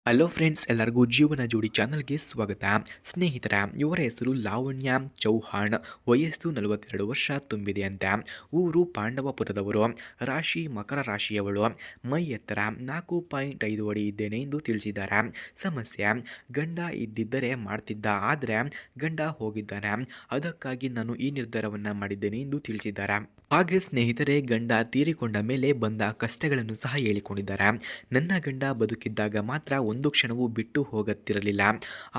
Hello friends, ಎಲ್ಲರಿಗೂ ಜೀವನ ಜೋಡಿ ಚಾನಲ್ಗೆ ಸ್ವಾಗತ. ಸ್ನೇಹಿತರ, ಇವರ ಹೆಸರು ಲಾವಣ್ಯ ಚೌಹಾಣ್. ವಯಸ್ಸು 42 ವರ್ಷ ತುಂಬಿದೆ ಅಂತ. ಊರು ಪಾಂಡವಪುರದವರು. ರಾಶಿ ಮಕರ ರಾಶಿಯವಳು. ಮೈ ಎತ್ತರ 4.5 ಅಡಿ ಇದ್ದೇನೆ ಎಂದು ತಿಳಿಸಿದ್ದಾರೆ. ಸಮಸ್ಯೆ: ಗಂಡ ಇದ್ದಿದ್ದರೆ ಮಾಡ್ತಿದ್ದ, ಆದರೆ ಗಂಡ ಹೋಗಿದ್ದಾನೆ. ಅದಕ್ಕಾಗಿ ನಾನು ಈ ನಿರ್ಧಾರವನ್ನು ಮಾಡಿದ್ದೇನೆ ಎಂದು ತಿಳಿಸಿದ್ದಾರೆ. ಹಾಗೆ ಸ್ನೇಹಿತರೆ, ಗಂಡ ತೀರಿಕೊಂಡ ಮೇಲೆ ಬಂದ ಕಷ್ಟಗಳನ್ನು ಸಹ ಹೇಳಿಕೊಂಡಿದ್ದಾರೆ. ನನ್ನ ಗಂಡ ಬದುಕಿದ್ದಾಗ ಮಾತ್ರ ಒಂದು ಕ್ಷಣವೂ ಬಿಟ್ಟು ಹೋಗುತ್ತಿರಲಿಲ್ಲ.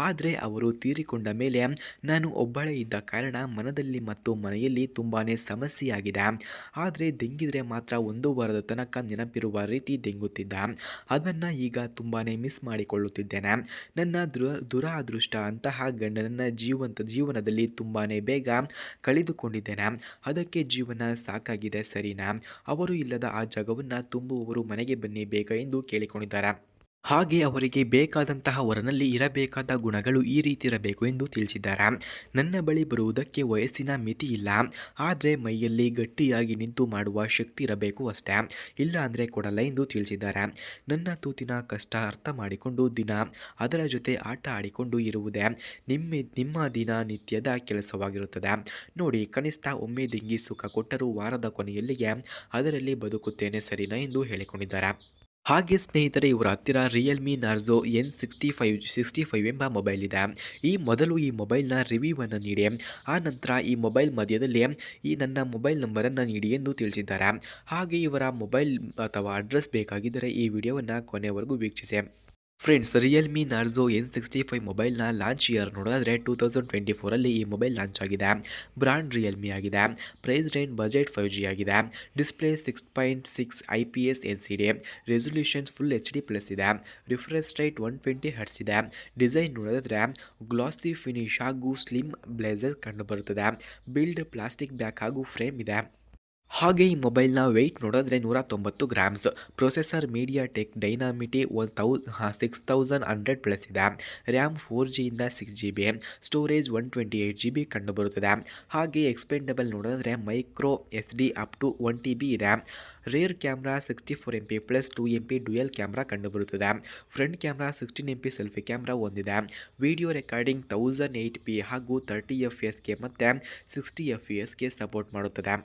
ಆದರೆ ಅವರು ತೀರಿಕೊಂಡ ಮೇಲೆ ನಾನು ಒಬ್ಬಳೇ ಇದ್ದ ಕಾರಣ ಮನದಲ್ಲಿ ಮತ್ತು ಮನೆಯಲ್ಲಿ ತುಂಬಾ ಸಮಸ್ಯೆಯಾಗಿದೆ. ಆದರೆ ದೆಂಗಿದ್ರೆ ಮಾತ್ರ 1 ವಾರದ ತನಕ ನೆನಪಿರುವ ರೀತಿ ದೆಂಗುತ್ತಿದ್ದ. ಅದನ್ನು ಈಗ ತುಂಬಾ ಮಿಸ್ ಮಾಡಿಕೊಳ್ಳುತ್ತಿದ್ದೇನೆ. ನನ್ನ ದುರಾದೃಷ್ಟ ಅಂತಹ ಗಂಡನನ್ನ ಜೀವನದಲ್ಲಿ ತುಂಬಾ ಬೇಗ ಕಳೆದುಕೊಂಡಿದ್ದೇನೆ. ಅದಕ್ಕೆ ಜೀವನ ಸಾಕಾಗಿದೆ, ಸರಿನಾ? ಅವರು ಇಲ್ಲದ ಆ ಜಾಗವನ್ನು ತುಂಬುವವರು ಮನೆಗೆ ಬನ್ನಿ ಬೇಗ ಎಂದು ಕೇಳಿಕೊಂಡಿದ್ದಾರೆ. ಹಾಗೆ ಅವರಿಗೆ ಬೇಕಾದಂತಹ ವರನಲ್ಲಿ ಇರಬೇಕಾದ ಗುಣಗಳು ಈ ರೀತಿ ಇರಬೇಕು ಎಂದು ತಿಳಿಸಿದ್ದಾರೆ. ನನ್ನ ಬಳಿ ಬರುವುದಕ್ಕೆ ವಯಸ್ಸಿನ ಮಿತಿ ಇಲ್ಲ, ಆದರೆ ಮೈಯಲ್ಲಿ ಗಟ್ಟಿಯಾಗಿ ನಿಂತು ಮಾಡುವ ಶಕ್ತಿ ಇರಬೇಕು ಅಷ್ಟೇ. ಇಲ್ಲ ಅಂದರೆ ಕೊಡಲ್ಲ ಎಂದು ತಿಳಿಸಿದ್ದಾರೆ. ನನ್ನ ತೂತಿನ ಕಷ್ಟ ಅರ್ಥ ಮಾಡಿಕೊಂಡು ದಿನ ಅದರ ಜೊತೆ ಆಟ ಆಡಿಕೊಂಡು ಇರುವುದೇ ನಿಮ್ಮ ದಿನನಿತ್ಯದ ಕೆಲಸವಾಗಿರುತ್ತದೆ. ನೋಡಿ, ಕನಿಷ್ಠ ಒಮ್ಮೆ ದಿಂಗಿ ಸುಖ ಕೊಟ್ಟರೂ ವಾರದ ಕೊನೆಯಲ್ಲಿಗೆ ಅದರಲ್ಲಿ ಬದುಕುತ್ತೇನೆ, ಸರಿನಾ ಎಂದು ಹೇಳಿಕೊಂಡಿದ್ದಾರೆ. ಹಾಗೆ ಸ್ನೇಹಿತರೆ, ಇವರ ಹತ್ತಿರ ರಿಯಲ್ಮಿ ನಾರ್ಜೋ N65 ಎಂಬ ಮೊಬೈಲ್ ಇದೆ. ಮೊದಲು ಈ ಮೊಬೈಲ್ನ ರಿವ್ಯೂವನ್ನು ನೀಡಿ, ಆ ನಂತರ ಈ ಮೊಬೈಲ್ ಮಧ್ಯದಲ್ಲಿ ನನ್ನ ಮೊಬೈಲ್ ನಂಬರನ್ನು ನೀಡಿ ಎಂದು ತಿಳಿಸಿದ್ದಾರೆ. ಹಾಗೆ ಇವರ ಮೊಬೈಲ್ ಅಥವಾ ಅಡ್ರೆಸ್ ಬೇಕಾಗಿದ್ದರೆ ಈ ವಿಡಿಯೋವನ್ನು ಕೊನೆಯವರೆಗೂ ವೀಕ್ಷಿಸಿ. ಫ್ರೆಂಡ್ಸ್, ರಿಯಲ್ಮಿ ನಾರ್ಜೋ N65 ಮೊಬೈಲ್ನ ಲಾಂಚ್ ಇಯರ್ ನೋಡೋದಾದರೆ 2024 ಈ ಮೊಬೈಲ್ ಲಾಂಚ್ ಆಗಿದೆ. ಬ್ರ್ಯಾಂಡ್ ರಿಯಲ್ಮಿ ಆಗಿದೆ. ಪ್ರೈಸ್ ರೇಂಜ್ ಬಜೆಟ್ 5G ಆಗಿದೆ. Display 6.6 IPS LCD, resolution full HD+ ಇದೆ. ರಿಫ್ರೆಶ್ ರೇಟ್ 120 Hz ಇದೆ. ಡಿಸೈನ್ ನೋಡೋದಾದರೆ ಗ್ಲಾಸಿ ಫಿನಿಶ್ ಹಾಗೂ ಸ್ಲಿಮ್ ಬ್ಲೇಸರ್ ಕಂಡುಬರುತ್ತದೆ. ಬಿಲ್ಡ್ ಪ್ಲಾಸ್ಟಿಕ್ ಬ್ಯಾಕ್ ಹಾಗೂ ಫ್ರೇಮ್ ಇದೆ. ಹಾಗೆ ಈ ಮೊಬೈಲ್ನ ವೆಯ್ಟ್ ನೋಡಿದ್ರೆ 190 ಗ್ರಾಮ್ಸ್. ಪ್ರೊಸೆಸರ್ ಮೀಡಿಯಾಟೆಕ್ ಡೈನಾಮಿಟಿ 6100+ ಇದೆ. ರ್ಯಾಮ್ 4G ಇಂದ 6GB, ಸ್ಟೋರೇಜ್ 128GB ಕಂಡುಬರುತ್ತದೆ. ಹಾಗೆ ಎಕ್ಸ್ಪೆಂಡಬಲ್ ನೋಡಿದ್ರೆ micro SD up to 1TB ಇದೆ. Rear camera 64MP plus 2MP dual camera ಕಂಡುಬರುತ್ತದೆ. Front camera 16MP selfie camera ಹೊಂದಿದೆ. ವಿಡಿಯೋ ರೆಕಾರ್ಡಿಂಗ್ 1080p ಹಾಗೂ 30fps ಮತ್ತು 60fps ಸಪೋರ್ಟ್ ಮಾಡುತ್ತದೆ.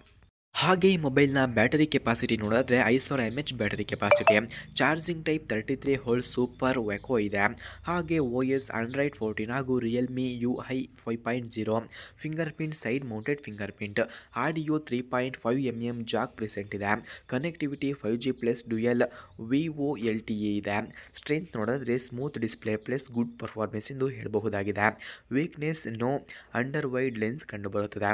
ಹಾಗೆ ಈ ಮೊಬೈಲ್ನ ಬ್ಯಾಟರಿ ಕೆಪಾಸಿಟಿ ನೋಡಿದ್ರೆ 5000 mAh battery capacity. Charging type 33V super VOOC ಇದೆ. ಹಾಗೆ OS Android 14 ಹಾಗೂ Realme UI 5.0. Fingerprint side mounted fingerprint. Audio 3.5mm jack present ಇದೆ. ಕನೆಕ್ಟಿವಿಟಿ 5G+ ಡ್ಯುಯಲ್ VoLTE ಇದೆ. ಸ್ಟ್ರೆಂತ್ ನೋಡಿದ್ರೆ smooth display plus good performance ಎಂದು ಹೇಳಬಹುದಾಗಿದೆ. Weakness: no under wide lens ಕಂಡುಬರುತ್ತದೆ.